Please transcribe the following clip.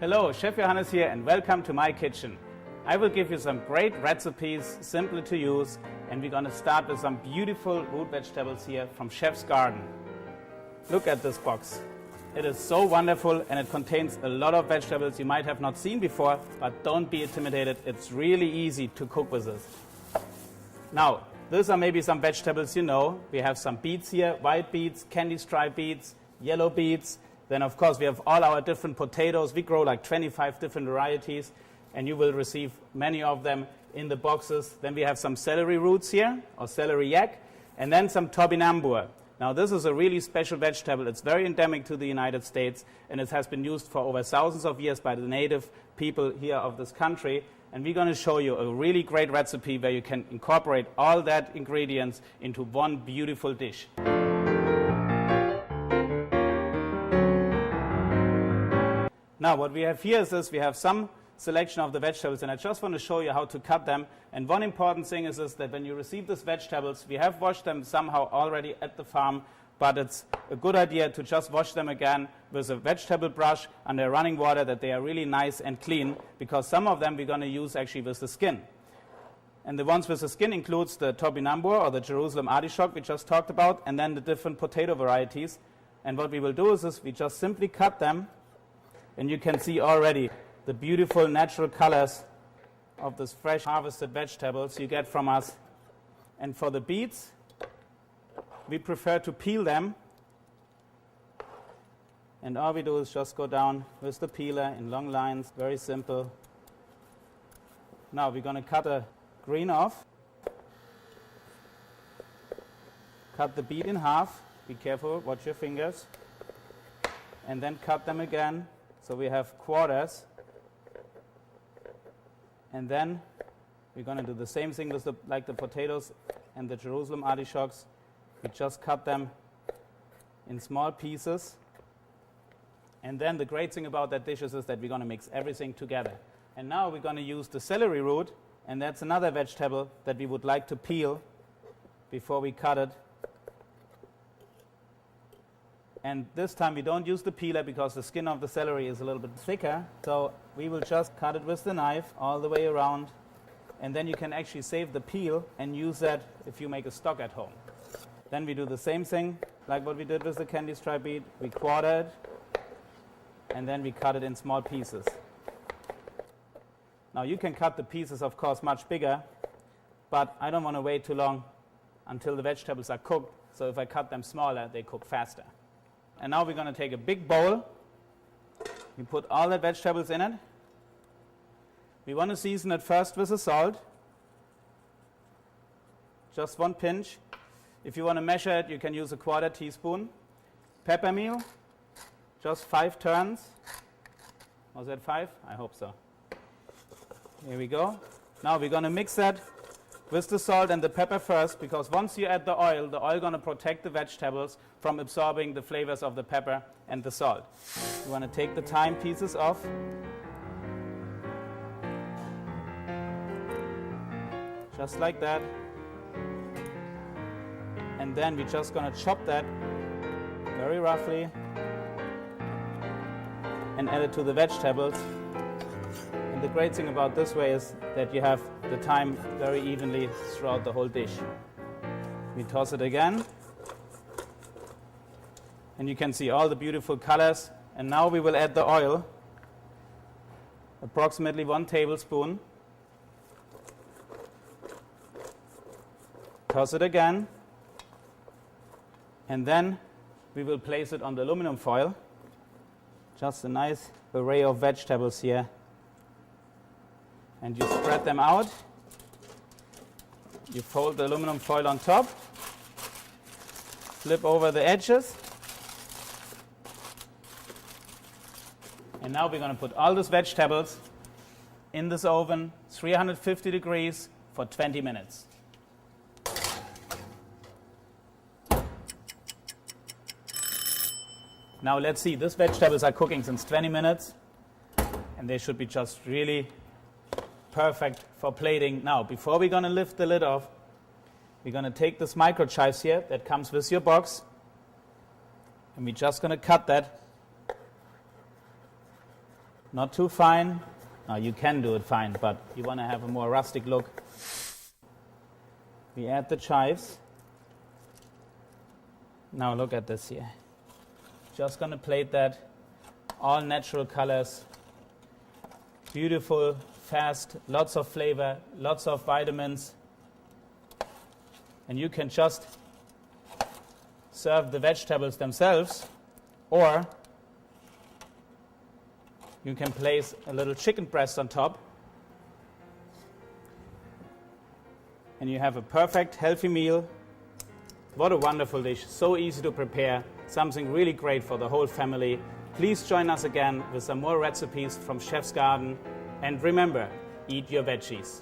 Hello, Chef Johannes here and welcome to my kitchen. I will give you some great recipes, simple to use, and we're going to start with some beautiful root vegetables here from Chef's Garden. Look at this box. It is so wonderful and it contains a lot of vegetables you might have not seen before, but don't be intimidated, it's really easy to cook with this. Now, these are maybe some vegetables you know. We have some beets here, white beets, candy stripe beets, yellow beets. Then of course we have all our different potatoes. We grow like 25 different varieties and you will receive many of them in the boxes. Then we have some celery roots here, or celery yak, and then some topinambur. Now this is a really special vegetable. It's very endemic to the United States and it has been used for over thousands of years by the native people here of this country. And we're going to show you a really great recipe where you can incorporate all that ingredients into one beautiful dish. Now what we have here is this, we have some selection of the vegetables and I just want to show you how to cut them. And one important thing is this, that when you receive these vegetables, we have washed them somehow already at the farm, but it's a good idea to just wash them again with a vegetable brush under running water, that they are really nice and clean, because some of them we're going to use actually with the skin. And the ones with the skin includes the topinambur or the Jerusalem artichoke we just talked about, and then the different potato varieties. And what we will do is this, we just simply cut them. And you can see already the beautiful natural colors of this fresh harvested vegetables you get from us. And for the beets, we prefer to peel them. And all we do is just go down with the peeler in long lines, very simple. Now we're going to cut a green off. Cut the beet in half. Be careful, watch your fingers. And then cut them again. So we have quarters, and then we're going to do the same thing with like the potatoes and the Jerusalem artichokes. We just cut them in small pieces, and then the great thing about that dish is that we're going to mix everything together. And now we're going to use the celery root, and that's another vegetable that we would like to peel before we cut it. And this time we don't use the peeler because the skin of the celery is a little bit thicker. So we will just cut it with the knife all the way around. And then you can actually save the peel and use that if you make a stock at home. Then we do the same thing like what we did with the candy stripe beet. We quarter it and then we cut it in small pieces. Now you can cut the pieces of course much bigger, but I don't want to wait too long until the vegetables are cooked. So if I cut them smaller, they cook faster. And now we're going to take a big bowl. We put all the vegetables in it. We want to season it first with the salt. Just one pinch. If you want to measure it, you can use a 1/4 teaspoon. Pepper meal, just 5 turns. Was that 5? I hope so. Here we go. Now we're going to mix that with the salt and the pepper first, because once you add the oil going to protect the vegetables from absorbing the flavors of the pepper and the salt. You want to take the thyme pieces off. Just like that. And then we're just going to chop that very roughly and add it to the vegetables. And the great thing about this way is that you have the thyme very evenly throughout the whole dish. We toss it again. And you can see all the beautiful colors. And now we will add the oil, approximately 1 tablespoon. Toss it again. And then we will place it on the aluminum foil. Just a nice array of vegetables here. And you spread them out. You fold the aluminum foil on top. Flip over the edges. And now we're going to put all these vegetables in this oven, 350 degrees for 20 minutes. Now let's see, these vegetables are cooking since 20 minutes and they should be just really perfect for plating. Now, before we're going to lift the lid off, we're going to take this micro chives here that comes with your box and we're just going to cut that Not too fine. No, you can do it fine, but you want to have a more rustic look. We add the chives. Now look at this here. Just going to plate that. All natural colors. Beautiful, fast, lots of flavor, lots of vitamins. And you can just serve the vegetables themselves, or you can place a little chicken breast on top. And you have a perfect, healthy meal. What a wonderful dish. So easy to prepare. Something really great for the whole family. Please join us again with some more recipes from Chef's Garden. And remember, eat your veggies.